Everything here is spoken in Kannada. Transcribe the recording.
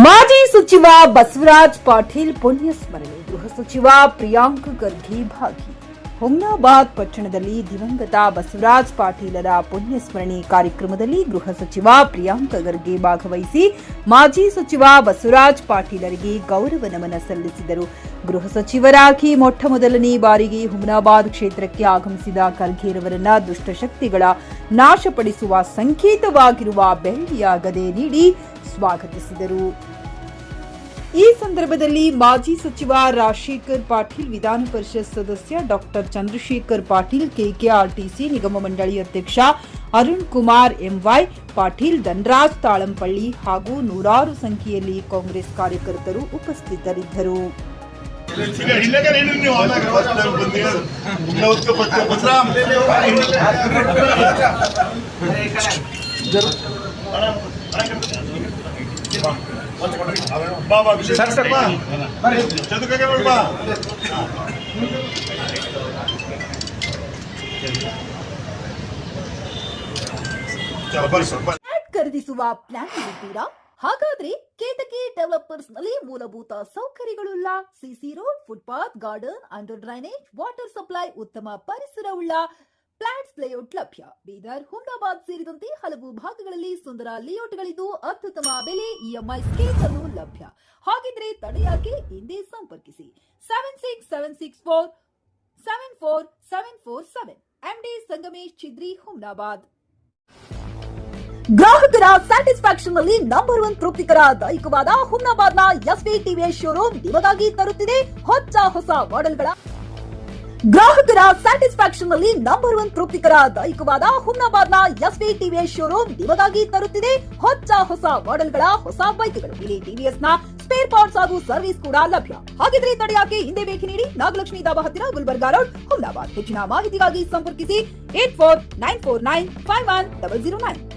ಮಾಜಿ ಸಚಿವ ಬಸವರಾಜ ಪಾಟೀಲ್ ಪುಣ್ಯಸ್ಮರಣೆ ಗೃಹ ಸಚಿವ ಪ್ರಿಯಾಂಕ್ ಖರ್ಗೆ ಭಾಗಿ. ಹುಮ್ನಾಬಾದ್ ಪಟ್ಟಣದಲ್ಲಿ ದಿವಂಗತ ಬಸವರಾಜ ಪಾಟೀಲರ ಪುಣ್ಯಸ್ಮರಣೆ ಕಾರ್ಯಕ್ರಮದಲ್ಲಿ ಗೃಹ ಸಚಿವ ಪ್ರಿಯಾಂಕ್ ಖರ್ಗೆ ಭಾಗವಹಿಸಿ ಮಾಜಿ ಸಚಿವ ಬಸವರಾಜ ಪಾಟೀಲರಿಗೆ ಗೌರವ ನಮನ ಸಲ್ಲಿಸಿದರು. ಗೃಹ ಸಚಿವರಾಗಿ ಮೊಟ್ಟಮೊದಲನೇ ಬಾರಿಗೆ ಹುಮ್ನಾಬಾದ್ ಕ್ಷೇತ್ರಕ್ಕೆ ಆಗಮಿಸಿದ ಖರ್ಗೆರವರನ್ನ ದುಷ್ಟಶಕ್ತಿಗಳ ನಾಶಪಡಿಸುವ ಸಂಕೇತವಾಗಿರುವ ಬೆಳ್ಳಿಯ ಗದೆ ನೀಡಿ ಸ್ವಾಗತಿಸಿದರು. ಈ ಸಂದರ್ಭದಲ್ಲಿ ಮಾಜಿ ಸಚಿವ ರಾಜಶೇಖರ್ ಪಾಟೀಲ್, ವಿಧಾನ ಪರಿಷತ್ ಸದಸ್ಯ ಡಾಕ್ಟರ್ ಚಂದ್ರಶೇಖರ್ ಪಾಟೀಲ್, ಕೆಕೆಆರ್ಟಿಸಿ ನಿಗಮ ಮಂಡಳಿ ಅಧ್ಯಕ್ಷ ಅರುಣ್ ಕುಮಾರ್ ಎಂವೈ ಪಾಟೀಲ್, ಧನರಾಜ್ ತಾಳಂಪಳ್ಳಿ ಹಾಗೂ ನೂರಾರು ಸಂಖ್ಯೆಯಲ್ಲಿ ಕಾಂಗ್ರೆಸ್ ಕಾರ್ಯಕರ್ತರು ಉಪಸ್ಥಿತರಿದ್ದರು. ಖರೀದಿಸುವ ಪ್ಲಾನ್ ಇದ್ದೀರಾ? ಹಾಗಾದ್ರೆ ಕೇತಕಿ ಡೆವಲಪರ್ಸ್ ನಲ್ಲಿ ಮೂಲಭೂತ ಸೌಕರ್ಯಗಳುಳ್ಳ CC road, footpath, garden, under drainage, water supply, ಉತ್ತಮ ಪರಿಸರವುಳ್ಳ ಫ್ಲಾಟ್ಸ್ ಲೇಔಟ್ ಲಭ್ಯ. ಬೀದರ್, ಹುಮ್ನಾಬಾದ್ ಸೇರಿದಂತೆ ಹಲವು ಭಾಗಗಳಲ್ಲಿ ಸುಂದರ ಲೇಔಟ್ಗಳಿದ್ದು ಅತ್ಯುತ್ತಮ ಬೆಲೆ, ಇಎಂಐ ಸ್ಕೀಮ್ ಅನ್ನು ಲಭ್ಯ. ಹಾಗಿದ್ರೆ ತಡೆಯಾಕೆ? ಹಿಂದೆ ಸಂಪರ್ಕಿಸಿ 7676474747 ಎಂಡಿ ಸಂಗಮೇಶ್ ಚಿದ್ರಿ, ಹುಮ್ನಾಬಾದ್. ಗ್ರಾಹಕರ ಸ್ಯಾಟಿಸ್ಫ್ಯಾಕ್ಷನ್ ನಲ್ಲಿ ನಂಬರ್ 1 ತೃಪ್ತಿಕರ ದೈಹಿಕವಾದ ಹುಮ್ನಾಬಾದ್ನ ಎಸ್ವಿ ಟಿವಿಎಸ್ ಶೋರೂಮ್ ನಿಮಗಾಗಿ ತರುತ್ತಿದೆ ಹೊಸ ಮಾಡೆಲ್ಗಳ. ಗ್ರಾಹಕರ ಸ್ಯಾಟಿಸ್ಫ್ಯಾಕ್ಷನ್ ನಲ್ಲಿ ನಂಬರ್ 1 ತೃಪ್ತಿಕರ ದೈಹಿಕವಾದ ಹುಮ್ನಾಬಾದ್ನ ಎಸ್ವಿ ಟಿವಿಎಸ್ ಶೋರೂಮ್ ನಿಮಗಾಗಿ ತರುತ್ತಿದೆ ಹೊಸ ಮಾಡೆಲ್ಗಳ ಹೊಸ ಬೈಕ್ಗಳು. ಇಲ್ಲಿ ಟಿವಿಎಸ್ ನ ಸ್ಪೇರ್ ಪಾರ್ಟ್ಸ್ ಹಾಗೂ ಸರ್ವಿಸ್ ಕೂಡ ಲಭ್ಯ. ಹಾಗಿದ್ರೆ ತಡೆಯಾಕೆ? ಹಿಂದೆ ಭೇಟಿ ನೀಡಿ, ನಾಗಲಕ್ಷ್ಮಿ ಧಾಬಾ ಹತ್ತಿರ, ಗುಲ್ಬರ್ಗಾ ರೋಡ್, ಹುಮ್ನಾಬಾದ್. ಹೆಚ್ಚಿನ ಮಾಹಿತಿಗಾಗಿ ಸಂಪರ್ಕಿಸಿ 8494951009.